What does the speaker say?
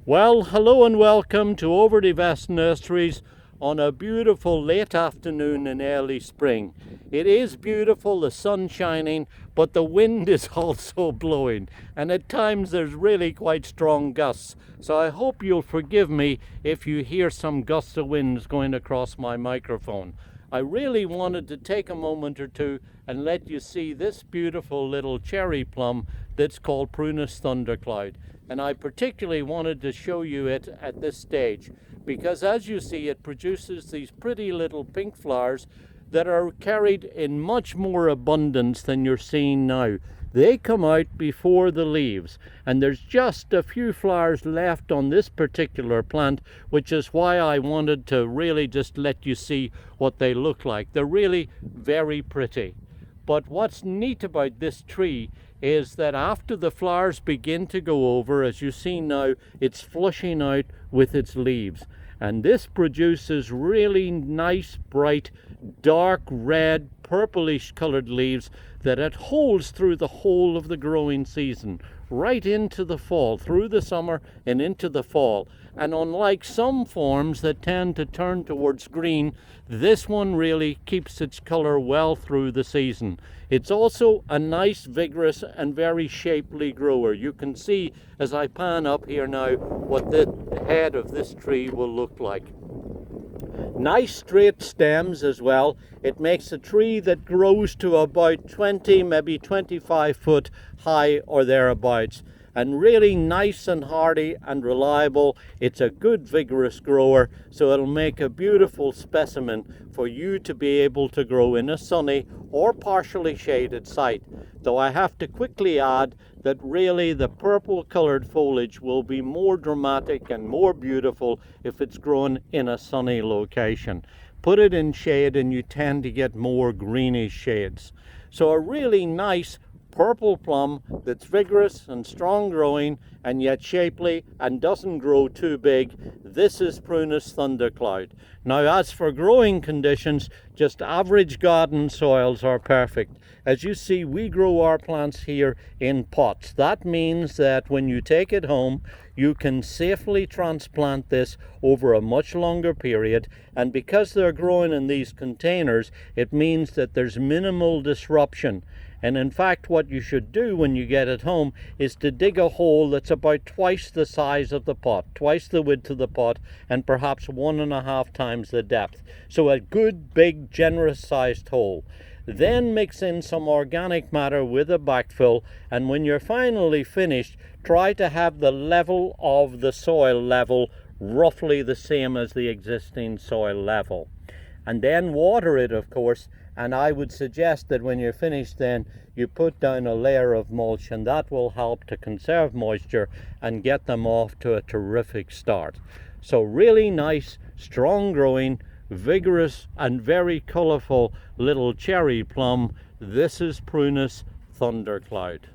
Well, hello and welcome to Overdevest Nurseries on a beautiful late afternoon in early spring. It is beautiful, the sun shining, but the wind is also blowing, and at times there's really quite strong gusts. So I hope you'll forgive me if you hear some gusts of winds going across my microphone. I really wanted to take a moment or two and let you see this beautiful little cherry plum that's called Prunus Thundercloud. And I particularly wanted to show you it at this stage because, as you see, it produces these pretty little pink flowers that are carried in much more abundance than you're seeing now. They come out before the leaves, and there's just a few flowers left on this particular plant, which is why I wanted to really just let you see what they look like. They're really very pretty. But what's neat about this tree is that after the flowers begin to go over, as you see now, it's flushing out with its leaves. And this produces really nice, bright, dark red, purplish colored leaves that it holds through the whole of the growing season, right into the fall, through the summer and into the fall. And unlike some forms that tend to turn towards green, this one really keeps its color well through the season. It's also a nice, vigorous and very shapely grower. You can see as I pan up here now what the head of this tree will look like. Nice straight stems as well. It makes a tree that grows to about 20, maybe 25 foot high or thereabouts. And really nice and hardy and reliable. It's a good vigorous grower, so it'll make a beautiful specimen for you to be able to grow in a sunny or partially shaded site. Though I have to quickly add that really the purple colored foliage will be more dramatic and more beautiful if it's grown in a sunny location. Put it in shade and you tend to get more greenish shades. So a really nice purple plum that's vigorous and strong growing and yet shapely and doesn't grow too big. This is Prunus Thundercloud. Now, as for growing conditions, just average garden soils are perfect. As you see, we grow our plants here in pots. That means that when you take it home, you can safely transplant this over a much longer period, and because they're growing in these containers, it means that there's minimal disruption. And in fact, what you should do when you get it home is to dig a hole that's about twice the size of the pot, twice the width of the pot, and perhaps 1.5 times the depth. So a good, big, generous sized hole. Then mix in some organic matter with a backfill, and when you're finally finished, try to have the level of the soil level roughly the same as the existing soil level. And then water it, of course, and I would suggest that when you're finished then you put down a layer of mulch, and that will help to conserve moisture and get them off to a terrific start. So really nice, strong growing, vigorous and very colourful little cherry plum. This is Prunus Thundercloud.